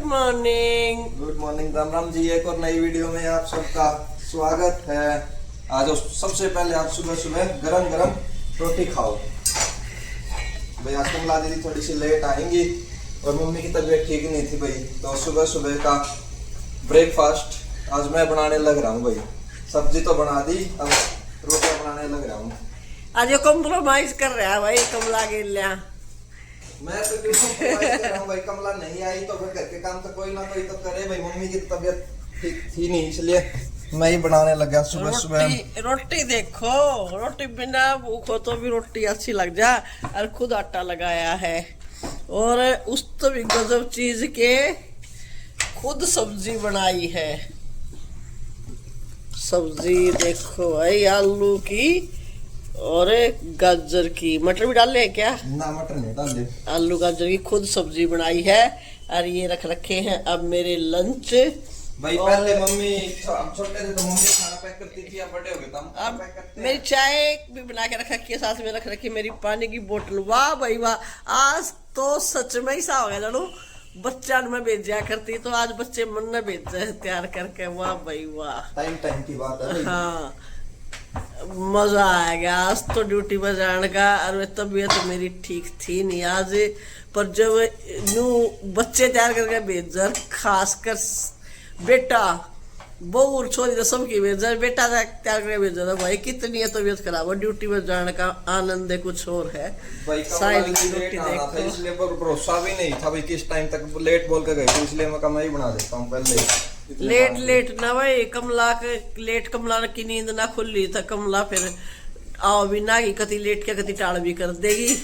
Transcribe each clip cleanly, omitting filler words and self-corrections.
Good morning Ram Ram ji. एक और नई वीडियो में आप सबका स्वागत है। आज सबसे पहले आप सुबह सुबह गरम गरम रोटी खाओ। भाई आज कमला दीदी थोड़ी सी लेट आएंगी और मम्मी की तबीयत ठीक नहीं थी भाई, तो सुबह सुबह का ब्रेकफास्ट आज मैं बनाने लग रहा हूँ भाई। सब्जी तो बना दी, अब रोटियां बनाने लग रहा हूँ। आज ये कॉम्प्रोमाइज कर रहा है भाई कमला के लिए। मैं तो कॉम्प्रोमाइज कर रहा हूँ भाई। कमला नहीं आई तो फिर घर के काम तो कोई ना कोई तो करे भाई। मम्मी की तबीयत ठीक थी नहीं, इसलिए मैं ही बनाने लगा सुबह सुबह। रोटी देखो, रोटी बिना भूखो तो भी रोटी अच्छी लग जा। और खुद आटा लगाया है और उस तो भी गजब चीज के खुद सब्जी बनाई है। सब्जी देखो भाई, आलू की और गाजर की। मटर भी डाले हैं क्या? ना मटर नहीं डाले। आलू गाजर की खुद सब्जी बनाई है। और ये रख रखे हैं अब मेरे लंच भाई। पहले मम्मी छोटे थे तो मम्मी खाना पैक करती थी, अब बड़े हो गए तो हम अब पैक करते हैं। मेरी चाय भी बना के रख रखी है, साथ में रख रखी मेरी पानी की बोतल। वाह भाई वाह, आज तो सच में ही सा हो गया जानू। बच्चा में भेजा करती तो आज बच्चे मन में भेजा है तैयार करके। वाह भाई वाह, टाइम टाइम की बात है भाई। हाँ मजा आएगा आज तो ड्यूटी में जाने का। और तबीयत तो मेरी ठीक थी नहीं आज, पर जब न्यू बच्चे तैयार करके भेजा, खासकर बेटा बहू छोरी तो सबकी भेजा, बेटा तैयार करके भेजा था भाई। कितनी है तबीयत खराब है, ड्यूटी में जाने का आनंद है कुछ और है। साइड की रोटी देखो, इसलिए भरोसा भी नहीं था भाई किस टाइम तक लेट बोल के गए, तो इसलिए मैं कम ही बना देता हूँ पहले। लेट ना भाई, कमला के लेट कमला की नींद ना खुली था। कमला फिर आओ भी ना कि कति लेट के कति टाड़ भी कर देगी।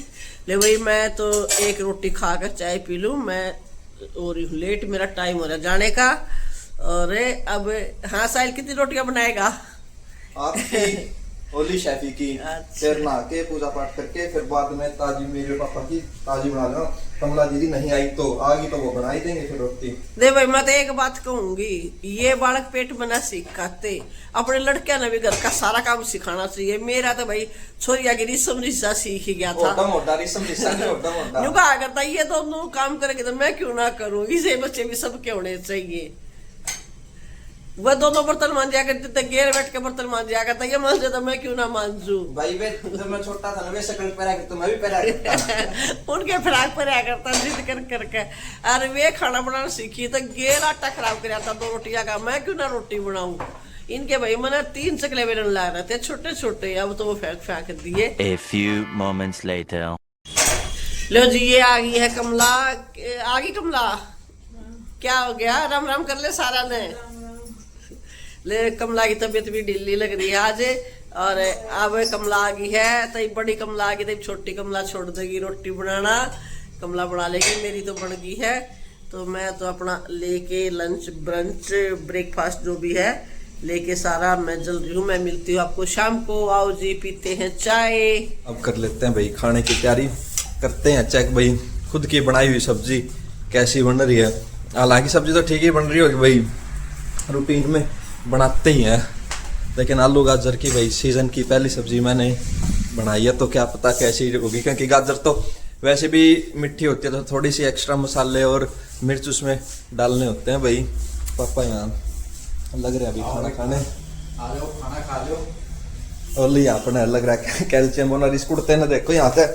ले भाई मैं तो एक रोटी खा कर चाय पी लूं, मैं और लेट मेरा टाइम हो रहा जाने का। और अब हाँ साहिल कितनी रोटियां बनाएगा? आपकी ओली शेफी की। फिर नहा के पूजा पाठ करके फिर बाद में ताजी मेरे पापा की ताजी बना लेना। कमला दीदी नहीं आई तो आगी तो वो बना ही देंगे फिर रोटी। दे भाई मैं तो एक बात कहूंगी, ये बालक पेट बना सिखाते, अपने लड़कियां ने भी घर का सारा काम सिखाना चाहिए। मेरा तो भाई छोरिया की रिसम रिश्ता सीख ही गया था। यूं कहा करता ये दोनों काम करेंगे तो मैं क्यों ना करूँ, इसे बच्चे भी सबके होने चाहिए। वह दोनों बर्तन मान जाया करते थे, गेर बैठ के बर्तन मान जाया करता, ये मान जाता मैं क्यों ना मानजू भाई। वे जब मैं छोटा था ना वे शक्ल पहरा करता, मैं भी पहरा करता। उनके फिराक पहरा करता जिद कर करके। अरे वे खाना बनाना सीखी तो गेर आटा खराब कर आता 2 रोटियां का, मैं क्यों ना रोटी बनाऊं। इनके भाई मैंने 3 चकले बेलन ला रहे थे छोटे छोटे, अब तो वो फेंक दिए। A few moments later. लो जी ये आ गई है कमला। आ गई कमला, क्या हो गया? राम राम कर ले सारा ने। ले कमला की तबीयत भी ढीली लग रही है आज। और अब कमला आ गई है तो बड़ी कमला आ गई तो छोटी कमला छोड़ देगी रोटी बनाना। कमला बना लेगी, मेरी तो बन गई है। तो मैं तो अपना लेके लंच ब्रंच ब्रेकफास्ट जो भी है लेके सारा मैं जल रही हूँ। मैं मिलती हूँ आपको शाम को। आओ जी पीते हैं चाय। अब कर लेते हैं भाई खाने की तैयारी, करते हैं चेक भाई खुद की बनाई हुई सब्जी कैसी बन रही है। हालांकि सब्जी तो ठीक ही बन रही होगी भाई, रूटीन में बनाते ही हैं, लेकिन आलू गाजर की भाई सीजन की पहली सब्जी मैंने बनाई है, तो क्या पता कैसी होगी। क्योंकि गाजर तो वैसे भी मिट्टी होती है, तो थोड़ी सी एक्स्ट्रा मसाले और मिर्च उसमें डालने होते हैं भाई। पापा यहाँ लग रहा है अभी खाना खाने, आ जाओ खाना खा लो। और लिया अपने लग रहा है कैल्शियम बोनर रिस्कुड़ते ना, देखो यहाँ से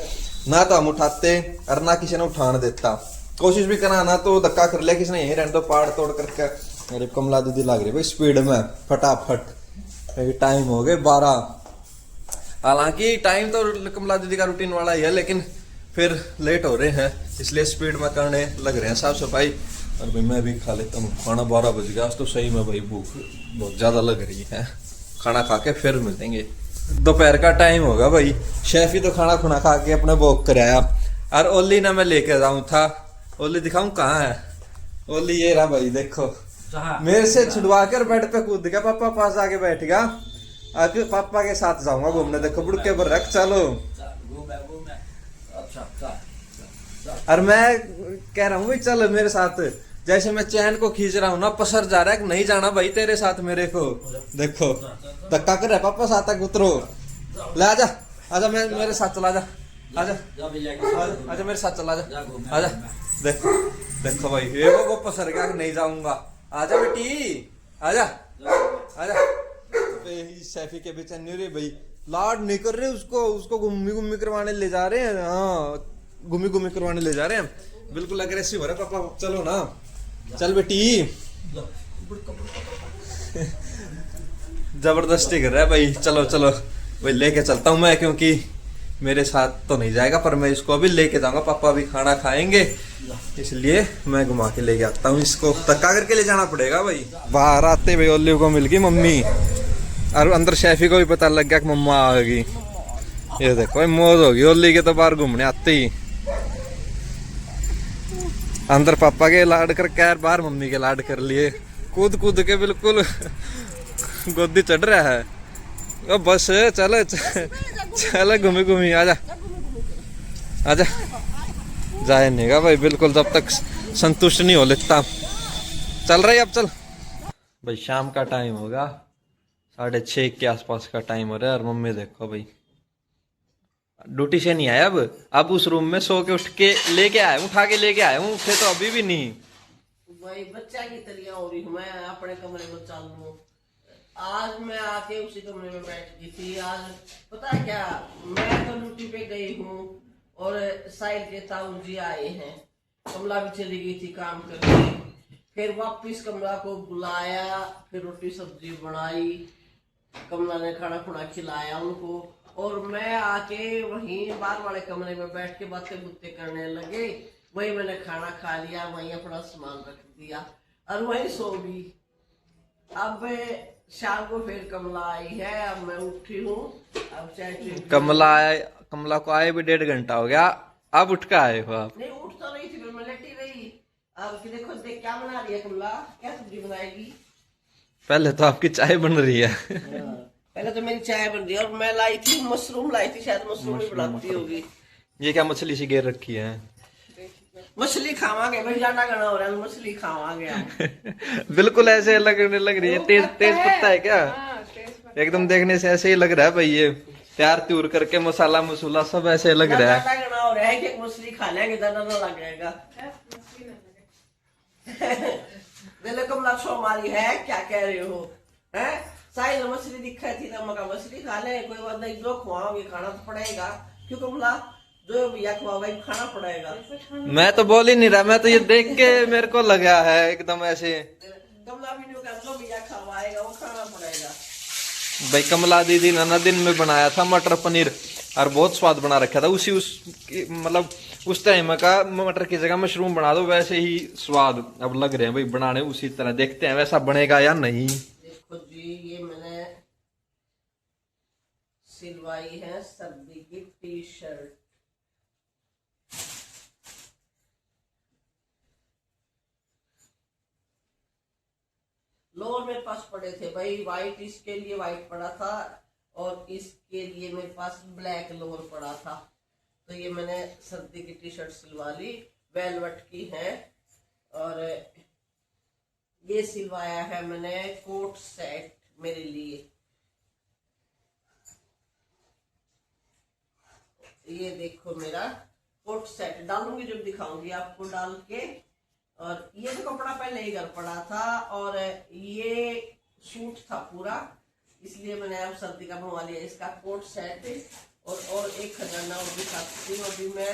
ना तो हम उठाते और ना किसी ने उठाने देता। कोशिश भी करना ना तो धक्का कर लिया किसी ने, यही रहने तो पाड़ तोड़ करके। मेरे कमला दीदी लग रही भाई स्पीड में फटाफट, क्योंकि टाइम हो गए 12। हालांकि टाइम तो कमला दीदी का रूटीन वाला ही है, लेकिन फिर लेट हो रहे हैं इसलिए स्पीड में करने लग रहे हैं साफ सफाई। और भाई मैं भी खा लेता हूँ खाना, 12 बज गया आज तो सही में भाई भूख बहुत ज़्यादा लग रही है। खाना खा के फिर मिलेंगे, दोपहर का टाइम होगा भाई। शेफ ही तो खाना खुना खा के अपने वॉक कराया। और ओली ना मैं लेके जाऊँ था, ओली दिखाऊँ कहाँ है? ओली ये रहा भाई, देखो मेरे से छुड़वा कर बेड पे कूद गया, पापा पास आके बैठ गया। आके पापा के साथ जाऊंगा घूमने, देखो बुड़के पर रख चलो। और मैं कह रहा हूँ भाई चल मेरे साथ, जैसे मैं चैन को खींच रहा हूँ ना, पसर जा रहा है नहीं जाना भाई तेरे साथ मेरे को। देखो धक्का कर रहा है पापा साथ तक उतरो, ले आजा आजा मेरे साथ चला जा। आजा आजा मेरे साथ चल, आजा आजा। देखो देखो भाई, ये वो पसर गया कि नहीं जाऊंगा। आजा बेटी आजा आजा। सैफी के बेचैन नहीं रे भाई, लाड नहीं कर रहे उसको, उसको घूमी घूमी करवाने ले जा रहे हैं। हाँ घूमी घूमी करवाने ले जा रहे हैं, बिल्कुल अग्रेसिव हो रहा है पापा। चलो ना, चल बेटी। जबरदस्ती कर रहा है भाई, चलो चलो भाई लेके चलता हूँ मैं, क्योंकि मेरे साथ तो नहीं जाएगा, पर मैं इसको अभी लेके जाऊंगा। पापा भी खाना खाएंगे, इसलिए मैं घुमा के लेके आता हूँ इसको। धक्का करके ले जाना पड़ेगा भाई। बाहर आते भाई ओल्ली को मिल गई मम्मी, और अंदर शेफी को भी पता लग गया कि मम्मा आ गई। ये देखो भाई मौज होगी ओल्ली के तो बाहर घूमने आते ही। अंदर पापा के लाड कर कैर, बाहर मम्मी के लाड कर लिए, कूद कूद के बिल्कुल गोदी चढ़ रहा है। ओ बस चल चल घूमी घूमी, आजा आजा। जाए नहीं गा भाई बिल्कुल, जब तक संतुष्ट नहीं हो लेता। चल रही अब चल भाई। शाम का टाइम होगा, 6:30 के आसपास का टाइम हो रहा है, और मम्मी देखो भाई ड्यूटी से नहीं आया। अब उस रूम में सो के उठ के लेके आया हूँ, उठा के लेके आया हूँ, उठे तो अभी भी नहीं। भाई बच्चा की तरह हो रही हूँ मैं, अपने कमरे में चालू। आज मैं आके उसी कमरे में बैठ गई थी। आज पता है क्या, मैं तो ड्यूटी पे गई हूँ और साइड के ताऊ जी आए हैं। कमला भी चली गई थी काम करके, फिर वापिस कमला को बुलाया, फिर रोटी सब्जी बनाई, कमला ने खाना खुना खिलाया उनको, और मैं आके वहीं बाहर वाले कमरे में बैठ के बातें बुत्ते करने लगे। वहीं मैंने खाना खा लिया, वहीं अपना सामान रख दिया और वहीं सो भी। अब शाम को फिर कमला आई है, अब मैं उठी हूँ। अब चाय कमला को आए भी 1.5 घंटा हो गया, अब उठ के आए हो आप? नहीं, उठ तो रही थी, फिर मैं लेटी रही। अब देखो देख क्या बना रही है कमला, क्या सब्जी बनाएगी। पहले तो आपकी चाय बन रही है। पहले तो मेरी चाय बन रही है, और मैं लाई थी मशरूम, लाई थी, शायद मशरूम ही बनाती होगी। ये क्या मछली सी घेर रखी है? मछली खावांगे भाई, जाना गाना हो रहा है, मछली खावांगे। बिल्कुल ऐसे लगने लग रही है। तेज तेज पत्ता है क्या? एकदम देखने से ऐसे ही लग रहा है भाई, ये तैयार त्यूर करके मसाला मसूला सब ऐसे लग रहा है। जाना गाना हो रहा है कि मछली खा लेंगे, ज्यादा ना लगेगा। दिल कमला सो मारी है, क्या कह रहे हो? है साइड मछली दिखा थी ना, मका मछली खा ले, कोई बात नहीं, जो खुआओगे खाना तो पड़ेगा। क्यों कमला, जो भैया खुआओगे खाना पड़ेगा। मैं तो बोल ही नहीं रहा, मैं तो ये देख के मेरे को लगा है एकदम ऐसे। कमला भी नहीं कर, जो भैया खवाएगा वो खाना पड़ेगा। भाई कमला दीदी ने दिन में बनाया था मटर पनीर, और बहुत स्वाद बना रखा था। उसी मतलब उस टाइम का मटर की जगह मशरूम बना दो, वैसे ही स्वाद अब लग रहे हैं भाई बनाने उसी तरह। देखते हैं वैसा बनेगा या नहीं। देखो जी, ये मैंने सिलवाई है सर्दी की टी शर्ट। लोअर मेरे पास पड़े थे भाई वाइट, इसके लिए वाइट पड़ा था, और इसके लिए मेरे पास ब्लैक लोअर पड़ा था। तो ये मैंने सर्दी की टी शर्ट सिलवा ली, वेलवेट की है। और ये सिलवाया है मैंने कोट सेट मेरे लिए। ये देखो मेरा कोट सेट, डालूंगी जब दिखाऊंगी आपको डाल के। और ये तो कपड़ा पहले ही घर पड़ा था, और ये सूट था पूरा, इसलिए मैंने अब सर्दी का बनवा लिया इसका कोट सेट। और एक खजाना और दिखाती हूँ अभी मैं।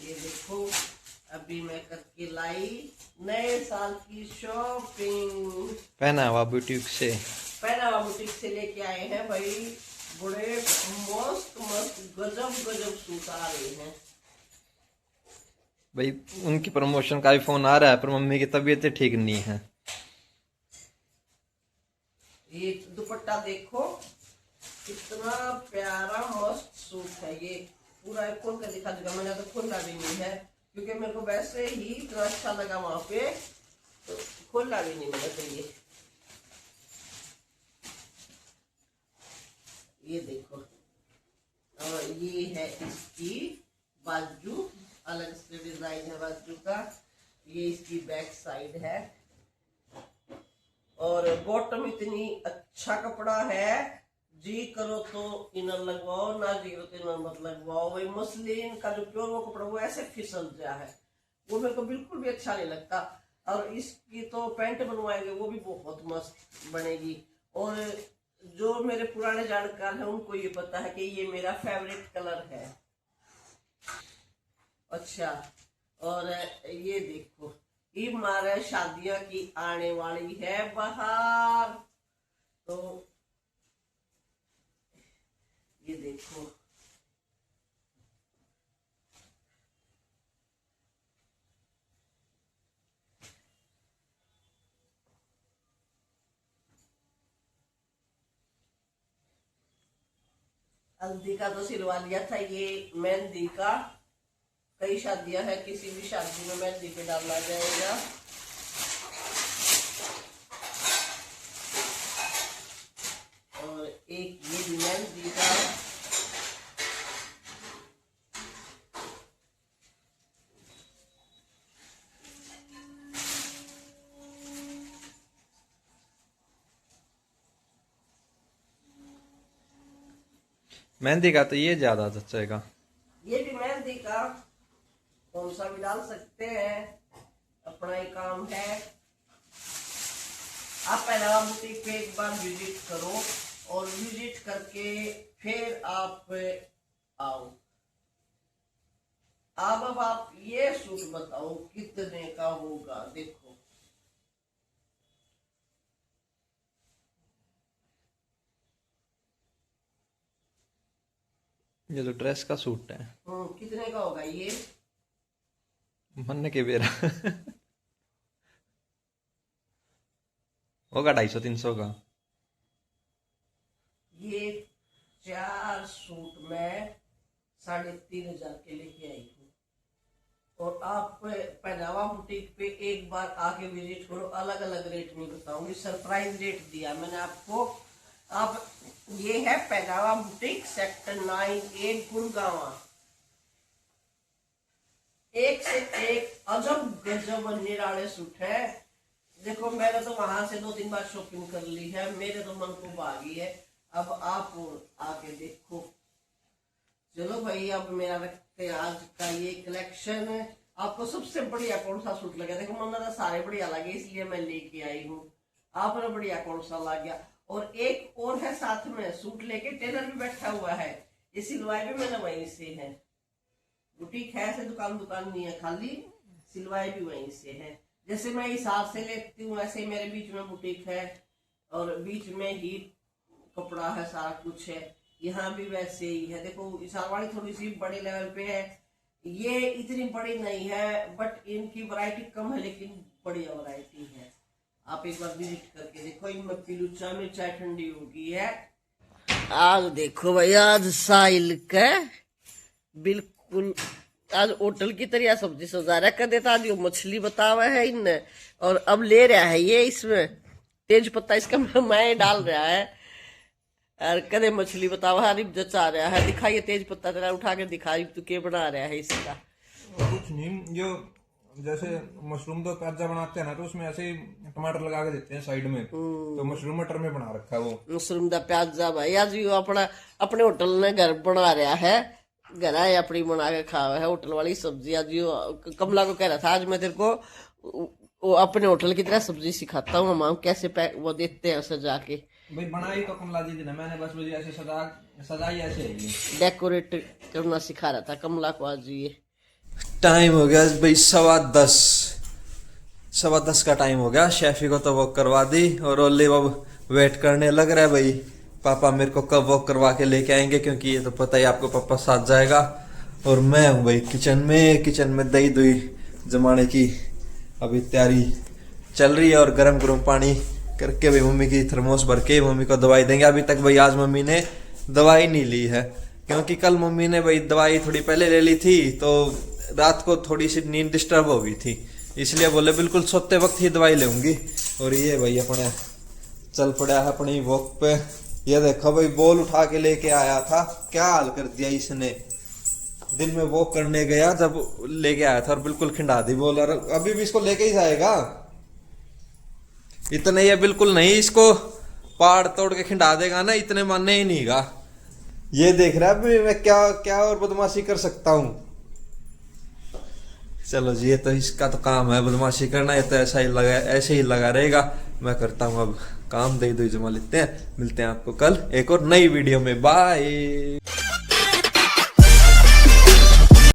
ये देखो अभी मैं करके लाई नए साल की शॉपिंग। पहनावा बुटीक से, पहनावा बुटीक से लेके आए हैं भाई, बड़े मस्त मस्त गजब गजब सूट आ रहे हैं भाई। उनकी प्रमोशन का भी फोन आ रहा है, पर मम्मी की तबीयत ठीक नहीं है। ये दुपट्टा देखो कितना प्यारा मस्त सूट है। ये पूरा खोल कर दिखा दूंगा, मैंने तो खोला भी नहीं है, क्योंकि मेरे को वैसे ही इतना अच्छा लगा वहां पे, तो खोला भी नहीं मैंने। तो ये देखो, और ये है इसकी बाजू, अलग से डिजाइन है बाजू का। ये इसकी बैक साइड है, और बॉटम इतनी अच्छा कपड़ा है, जी करो तो इनर लगवाओ, ना जी करो तो इनर मत लगवाओ। वही मसलिन का जो प्योर वो कपड़ा वो ऐसे फिसल गया है, वो मेरे को बिल्कुल भी अच्छा नहीं लगता। और इसकी तो पैंट बनवाएंगे वो भी बहुत मस्त बनेगी। और जो मेरे पुराने जानकार हैं उनको ये पता है कि ये मेरा फेवरेट कलर है। अच्छा, और ये देखो ईद मारे शादियां की आने वाली है बाहर, तो ये देखो हल्दी का तो सिलवा लिया था, ये मेहंदी का कई शादियां हैं, किसी भी शादी में मेहंदी पे डालना जाएगा। और एक ये भी मेहंदी का, मेहंदी का तो ये ज्यादा जचेगा। ये भी मेहंदी का, कौन सा भी डाल सकते हैं, अपना ही काम है। आप पहला बुटीक पे एक बार विजिट करो और विजिट करके फिर आप आओ। अब आप ये सूट बताओ कितने का होगा। देखो ये तो ड्रेस का सूट है, कितने का होगा ये? मन के बेरा होगा 250-300 का। ये 4 सूट मैं 3500 के लेके आई हूँ। और आप पहनावा बुटीक पे एक बार आके विजिट करो, अलग अलग रेट नहीं बताऊंगी, सरप्राइज रेट दिया मैंने आपको। अब ये है पहनावा बुटीक सेक्टर 9A गुड़गांव। एक से एक अजब गजब निराले सूट है। देखो मैंने तो वहां से 2-3 बार शॉपिंग कर ली है, मेरे तो मन को भागी है। अब आप आके देखो। चलो भाई, अब मेरा रखते आज का ये कलेक्शन। आपको सबसे बढ़िया कौन सा सूट लगा? देखो मैंने तो सारे बढ़िया लगे इसलिए मैं लेके आई हूँ। आपने बढ़िया कौन सा लगा? और एक और है साथ में, सूट लेके टेलर भी बैठा हुआ है, ये सिलवाई भी मैंने वहीं से है। बुटीक है, ऐसे दुकान नहीं है, खाली सिलवाई भी वहीं से है। जैसे मैं हिसाब से लेती हूँ ऐसे ही मेरे बीच में बुटीक है और बीच में ही कपड़ा है, सारा कुछ है। यहाँ भी वैसे ही है। देखो इसार वाली थोड़ी सी बड़े लेवल पे है, ये इतनी बड़ी नहीं है, बट इनकी वैरायटी कम है लेकिन बढ़िया वैरायटी है। आप एक बार विजिट करके देखो। इनमें पिलुचा मिर्चा ठंडी होगी है। आज देखो भाई, आज साइल का बिल्कुल आज होटल की तरह सब्जी सजा रहा कर देता। आज मछली बतावा है इन, और अब ले रहा है ये इसमें तेज पत्ता, इसका मैं डाल रहा है। और कदे मछली बतावा रिब जचा रहा है। दिखाइए तेज पत्ता तेरा उठा कर दिखाई, तू क्या बना रहा है इसका? कुछ नहीं, जो जैसे मशरूम तो प्याजा बनाते हैं ना, तो उसमें ऐसे ही टमाटर लगा के देते हैं साइड में, तो मशरूम मटर में बना रखा है वो मशरूम दा प्याजा। भाई आज भी अपना अपने होटल ने घर बना रहा है, घर आए अपनी बना के खावा है होटल वाली सब्जी। आज कमला को कह रहा था आज मैं तेरे को वो अपने होटल की तरह सब्जी सिखाता हूँ, हम कैसे वो देते हैं सजा के। भाई बनाई तो कमला जी ने, मैंने बस मुझे ऐसे सजाई ऐसे है ये डेकोरेट करना सिखा रहा था कमला को आज। ये टाइम हो गया भाई 10:15 का टाइम हो गया। शेफी को तो वॉक करवा दी और ओली अब वेट करने लग रहा है भाई पापा मेरे को कब वॉक करवा के लेके आएंगे, क्योंकि ये तो पता ही आपको पापा साथ जाएगा। और मैं हूँ भाई किचन में दही दुही जमाने की अभी तैयारी चल रही है, और गरम गरम पानी करके भाई मम्मी की थर्मोस भर के मम्मी को दवाई देंगे। अभी तक भाई आज मम्मी ने दवाई नहीं ली है, क्योंकि कल मम्मी ने भाई दवाई थोड़ी पहले ले ली थी, तो रात को थोड़ी सी नींद डिस्टर्ब हो गई थी, इसलिए बोले बिल्कुल सोते वक्त ही दवाई लेंगी। और ये भाई अपने चल पड़ा है अपनी वॉक पे। ये देखो भाई बॉल उठा के लेके आया था, क्या हाल कर दिया इसने। दिन में वॉक करने गया जब लेके आया था और बिल्कुल खिंडा दी बॉल, और अभी भी इसको लेके ही जाएगा। इतने ये बिल्कुल नहीं, इसको पाड़ तोड़ के खिंडा देगा ना, इतने मानने ही नहीं गा। ये देख रहा है अभी मैं क्या क्या और बदमाशी कर सकता हूँ। चलो जी, ये तो इसका तो काम है बदमाशी करना, ये तो ऐसे ही लगा रहेगा। मैं करता हूँ अब काम, दे दो जमा लेते हैं। मिलते हैं आपको कल एक और नई वीडियो में, बाय।